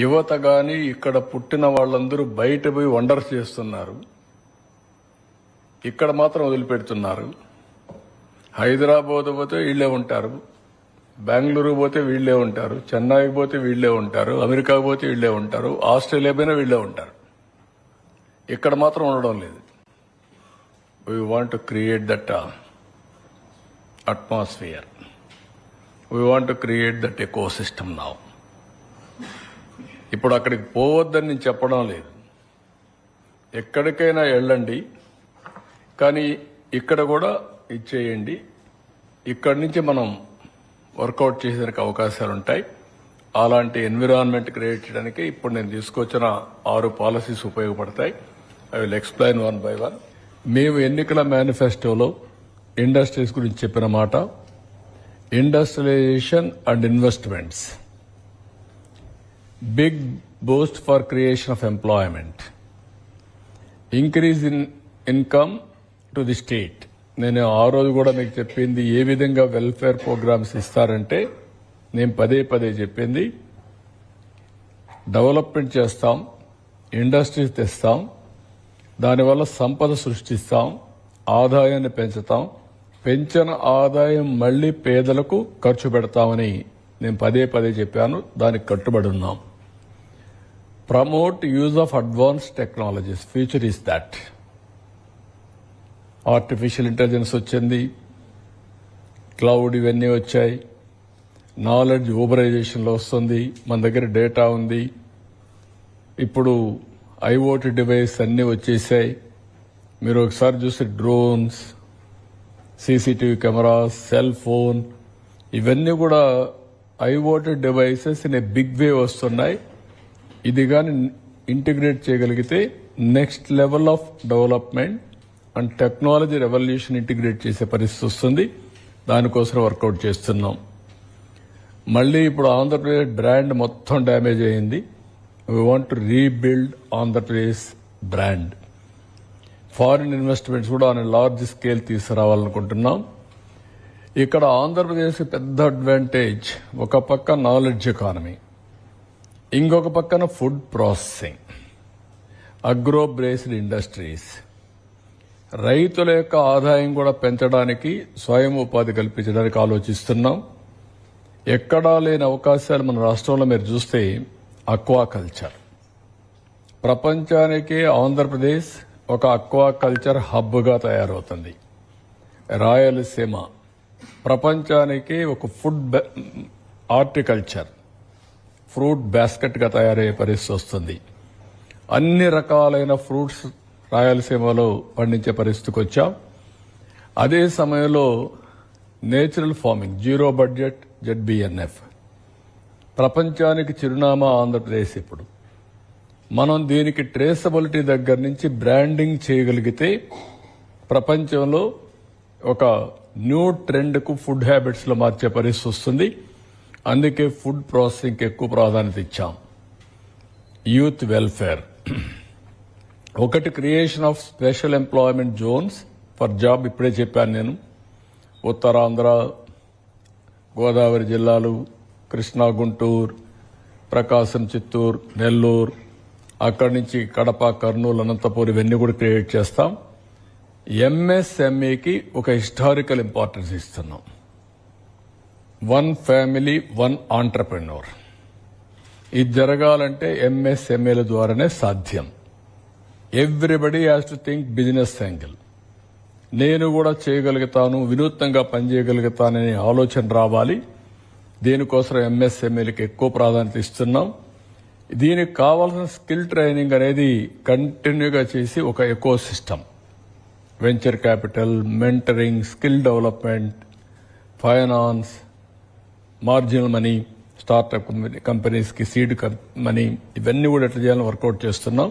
యువత కానీ ఇక్కడ పుట్టిన వాళ్ళందరూ బయట పోయి వండర్స్ చేస్తున్నారు. ఇక్కడ మాత్రం వదిలిపెడుతున్నారు. హైదరాబాద్ పోతే వీళ్ళే ఉంటారు, బెంగళూరు పోతే వీళ్ళే ఉంటారు, చెన్నైకి పోతే వీళ్ళే ఉంటారు, అమెరికాకి పోతే వీళ్ళే ఉంటారు, ఆస్ట్రేలియా పోయినా వీళ్ళే ఉంటారు. ఇక్కడ మాత్రం ఉండడం లేదు. We want to create that atmosphere. We want to create that eco system now. ఇప్పుడు అక్కడికి పోవద్దని నేను చెప్పడం లేదు. ఎక్కడికైనా వెళ్ళండి, కానీ ఇక్కడ కూడా ఇచ్చేయండి. ఇక్కడి నుంచి మనం వర్కౌట్ చేసేందుకు అవకాశాలు ఉంటాయి. అలాంటి ఎన్విరాన్మెంట్ క్రియేట్ చేయడానికి ఇప్పుడు నేను తీసుకొచ్చిన 6 పాలసీస్ ఉపయోగపడతాయి. I will explain one by one. మేము ఎన్నికల మేనిఫెస్టోలో ఇండస్ట్రీస్ గురించి చెప్పిన మాట, industrialisation and investments, big boost for creation of employment, increase in income to the state. నేను ఆ రోజు కూడా మీకు చెప్పింది ఏ విధంగా వెల్ఫేర్ ప్రోగ్రామ్స్ ఇస్తారంటే, నేను పదే పదే చెప్పింది, డెవలప్మెంట్ చేస్తాం, ఇండస్ట్రీస్ తెస్తాం, దానివల్ల సంపద సృష్టిస్తాం, ఆదాయాన్ని పెంచుతాం, పెంచిన ఆదాయం మళ్లీ పేదలకు ఖర్చు పెడతామని నేను పదే పదే చెప్పాను. దానికి కట్టుబడి ఉన్నాం. Promote use of advanced technologies, future is that. Artificial intelligence వచ్చింది, క్లౌడ్ ఇవన్నీ వచ్చాయి, నాలెడ్జ్ ఊబరైజేషన్లో వస్తుంది, మన దగ్గర డేటా ఉంది. ఇప్పుడు ఐఓటీ డివైస్ అన్నీ వచ్చేసాయి. మీరు ఒకసారి చూస్తే drones, CCTV cameras, cell phone, ఇవన్నీ కూడా IoT devices in a big way వస్తున్నాయి. ఇది కానీ ఇంటిగ్రేట్ చేయగలిగితే next level of development and technology revolution integrate చేసే పరిస్థితి వస్తుంది. దానికోసం వర్కౌట్ చేస్తున్నాం. మళ్ళీ ఇప్పుడు ఆంధ్రప్రదేశ్ బ్రాండ్ మొత్తం డ్యామేజ్ అయింది. We want to rebuild Andhra Pradesh brand. Foreign investments కూడా ఆన్ లార్జ్ స్కేల్ తీసుకురావాలనుకుంటున్నాం. ఇక్కడ ఆంధ్రప్రదేశ్ పెద్ద అడ్వాంటేజ్, ఒక పక్క నాలెడ్జ్ ఎకానమీ, ఇంకొక పక్కన food processing, agro based industries. రైతుల యొక్క ఆదాయం కూడా పెంచడానికి, స్వయం ఉపాధి కల్పించడానికి ఆలోచిస్తున్నాం. ఎక్కడా లేని అవకాశాలు మన రాష్ట్రంలో మీరు చూస్తే అక్వాకల్చర్. ప్రపంచానికి ఆంధ్రప్రదేశ్ ఒక అక్వాకల్చర్ హబ్గా తయారవుతుంది. రాయలసీమ ప్రపంచానికి ఒక ఫుడ్ హార్టికల్చర్, ఫ్రూట్ బాస్కెట్గా తయారయ్యే పరిస్థితి వస్తుంది. అన్ని రకాలైన ఫ్రూట్స్ రాయలసీమలో పండించే పరిస్థితికి వచ్చాం. అదే సమయంలో natural farming, zero budget, ZBNF, ప్రపంచానికి చిరునామా ఆంధ్రప్రదేశ్. ఇప్పుడు మనం దీనికి ట్రేసబిలిటీ దగ్గర నుంచి బ్రాండింగ్ చేయగలిగితే ప్రపంచంలో ఒక న్యూ ట్రెండ్కు ఫుడ్ హ్యాబిట్స్లో మార్చే పరిస్థితి వస్తుంది. అందుకే ఫుడ్ ప్రాసెసింగ్కి ఎక్కువ ప్రాధాన్యత ఇచ్చాం. యూత్ వెల్ఫేర్, ఒకటి creation of special employment zones for job. ఇప్పుడే చెప్పాను నేను. ఉత్తరాంధ్ర, గోదావరి జిల్లాలు, కృష్ణా, గుంటూరు, ప్రకాశం, చిత్తూరు, నెల్లూరు, అక్కడి నుంచి కడప, కర్నూలు, అనంతపూర్, ఇవన్నీ కూడా క్రియేట్ చేస్తాం. MSMEకి ఒక హిస్టారికల్ ఇంపార్టెన్స్ ఇస్తున్నాం. 1 ఫ్యామిలీ 1 ఆంటర్ప్రెన్యూర్. ఇది జరగాలంటే MSMEల ద్వారానే సాధ్యం. Everybody has to think business angle. నేను కూడా చేయగలుగుతాను, వినూత్నంగా పనిచేయగలుగుతాననే ఆలోచన రావాలి. దీనికోసం MSMEలకి ఎక్కువ ప్రాధాన్యత ఇస్తున్నాం. దీనికి కావాల్సిన స్కిల్ ట్రైనింగ్ అనేది కంటిన్యూగా చేసి ఒక ecosystem, venture capital, mentoring, skill development, finance, marginal money, startup కంపెనీస్కి సీడ్ మనీ, ఇవన్నీ కూడా ఎట్లా చేయాలని వర్కౌట్ చేస్తున్నాం.